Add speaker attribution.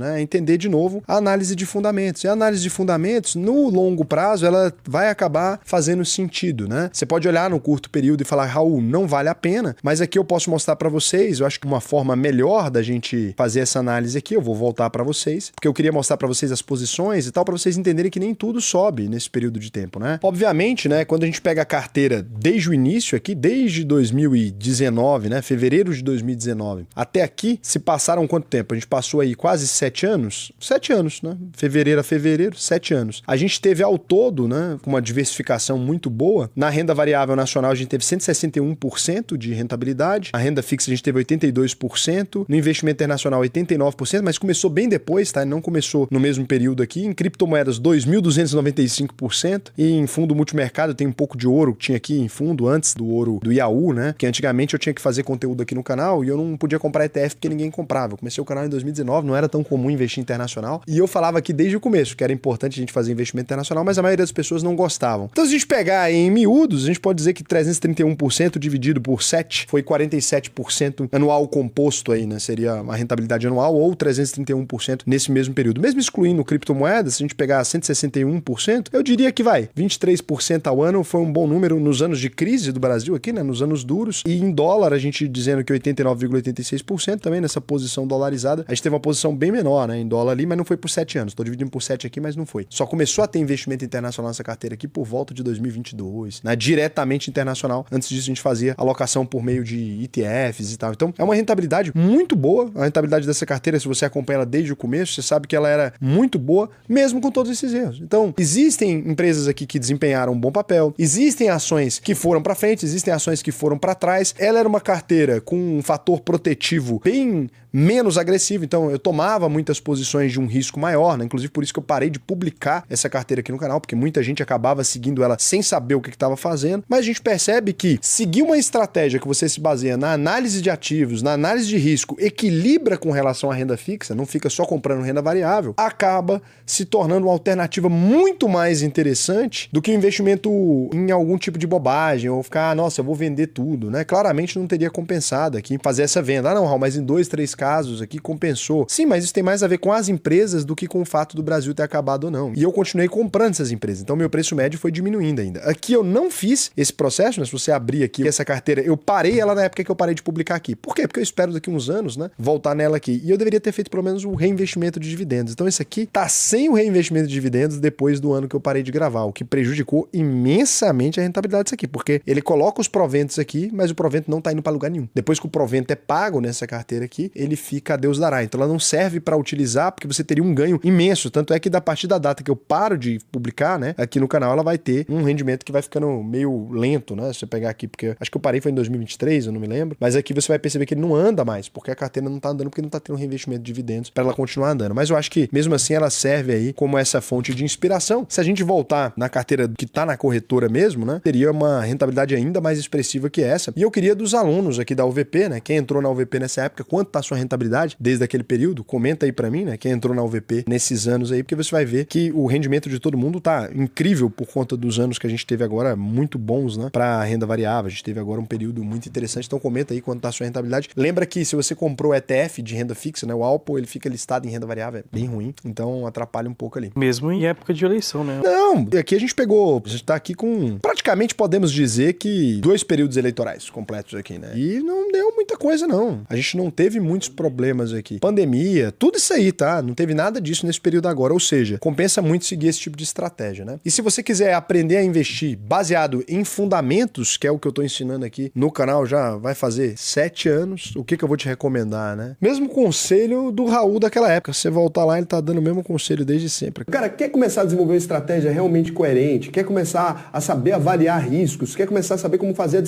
Speaker 1: né? Entender de novo a análise de fundamentos. E a análise de fundamentos, no longo prazo, ela vai acabar fazendo sentido, né? Você pode olhar no curto período e falar, Raul, não vale a pena, mas aqui eu posso mostrar para vocês, eu acho que uma forma melhor da gente fazer essa análise aqui, eu vou voltar para vocês, porque eu queria mostrar para vocês as posições e tal, para vocês entenderem que nem tudo sobe nesse período de tempo, né? Obviamente, né, quando a gente pega a carteira desde o início aqui, desde 2019, né, fevereiro de 2019, até aqui, se passaram quanto tempo? A gente passou aí quase 7 anos? 7 anos, né? Fevereiro a fevereiro, 7 anos. A gente teve ao todo, né, com uma diversificação muito boa. Na renda variável nacional, a gente teve 161% de rentabilidade. A renda fixa, a gente teve 82%. No investimento internacional, 89%, mas começou bem depois, tá? Não começou no mesmo período aqui. Em criptomoedas, 2.295%. E em fundo multimercado, tem um pouco de ouro que tinha aqui em fundo, antes do ouro do Itaú, né? Que antigamente eu tinha que fazer conteúdo aqui no canal e eu não podia comprar ETF porque ninguém comprava. Eu comecei o canal em 2019, não era tão comum investir internacional. E eu falava aqui desde o começo que era importante a gente fazer investimento internacional, mas a maioria das pessoas não gostavam. Então, se a gente pegar em miúdos, a gente pode dizer que 331% dividido por 7 foi 47% anual composto aí, né? Seria a rentabilidade anual, ou 331% nesse mesmo período. Mesmo excluindo criptomoedas, se a gente pegar 161%, eu diria que 23% ao ano foi um bom número nos anos de crise do Brasil aqui, né? Nos anos duros. E em dólar, a gente dizendo que 89,86% também nessa posição dolarizada. A gente teve uma posição bem menor, né? Em dólar ali, mas não foi por 7 anos. Tô dividindo por 7 aqui, mas não foi. Só começou a ter investimento internacional nessa carteira aqui por volta de 2022, né? Diretamente internacional. Antes disso, a gente fazia alocação por meio de ETFs e tal. Então, é uma rentabilidade muito boa. A rentabilidade dessa carteira, se você acompanha ela desde o começo, você sabe que ela era muito boa, mesmo com todos esses erros. Então, existem empresas aqui que desempenharam um bom papel, existem ações que foram para frente, existem ações que foram para trás. Ela era uma carteira com um fator protetivo bem menos agressivo, então eu tomava muitas posições de um risco maior, né? Inclusive por isso que eu parei de publicar essa carteira aqui no canal, porque muita gente acabava seguindo ela sem saber o que estava fazendo, mas a gente percebe que seguir uma estratégia que você se baseia na análise de ativos, na análise de risco, equilibra com relação à renda fixa, não fica só comprando renda variável, acaba se tornando uma alternativa muito mais interessante do que o investimento em algum tipo de bobagem, ou ficar, nossa, eu vou vender tudo, né? Claramente não teria compensado aqui fazer essa venda. Ah, não, Raul, mas em 2, 3 casos aqui compensou. Sim, mas isso tem mais a ver com as empresas do que com o fato do Brasil ter acabado ou não. E eu continuei comprando essas empresas, então meu preço médio foi diminuindo ainda. Aqui eu não fiz esse processo, né? Se você abrir aqui essa carteira, eu parei ela na época que eu parei de publicar aqui. Por quê? Porque eu espero daqui uns anos, né, voltar nela aqui. E eu deveria ter feito pelo menos o reinvestimento de dividendos. Então esse aqui tá sem o reinvestimento de dividendos depois do ano que eu parei de gravar, o que prejudicou imensamente a rentabilidade disso aqui, porque ele coloca os proventos aqui, mas o provento não tá indo para lugar nenhum. Depois que o provento é pago nessa carteira aqui, ele fica a Deus dará. Então ela não serve para utilizar, porque você teria um ganho imenso. Tanto é que a partir da data que eu paro de publicar, né, aqui no canal, ela vai ter um rendimento que vai ficando meio lento, né? Se você pegar aqui, porque acho que eu parei foi em 2023, eu não me lembro, mas aqui você vai perceber que ele não anda mais, porque a carteira não tá andando, porque não tá tendo reinvestimento de dividendos para ela continuar andando. Mas eu acho que mesmo assim ela serve aí como essa fonte de inspiração. Se a gente voltar na carteira que tá na corretora mesmo, né, teria uma rentabilidade ainda mais expressiva que essa. E eu queria dos alunos aqui da UVP, né, quem entrou na UVP nessa época, quanto tá a sua rentabilidade desde aquele período? Comenta aí para mim, né, quem entrou na UVP nesses anos aí, porque você vai ver que o rendimento de todo mundo tá incrível por conta dos anos que a gente teve agora, muito bons, né, para renda variável. A gente teve agora um período muito interessante, então comenta aí quanto tá a sua rentabilidade. Lembra que se você comprou ETF de renda fixa, né, o Alpo, ele fica listado em renda variável, é bem ruim, então atrapalha um pouco ali.
Speaker 2: Mesmo em época de eleição, né?
Speaker 1: Não, aqui a gente tá aqui com, praticamente podemos dizer que 2 períodos eleitorais completos aqui, né, e não deu muita coisa não. A gente não teve muitos problemas aqui. Pandemia, tudo isso aí, tá? Não teve nada disso nesse período agora, ou seja, compensa muito seguir esse tipo de estratégia, né? E se você quiser aprender a investir baseado em fundamentos, que é o que eu tô ensinando aqui no canal, já vai fazer 7 anos, o que eu vou te recomendar, né? Mesmo conselho do Raul daquela época. Se você voltar lá, ele tá dando o mesmo conselho desde sempre.
Speaker 3: Cara, quer começar a desenvolver uma estratégia realmente coerente? Quer começar a saber avaliar riscos? Quer começar a saber como fazer a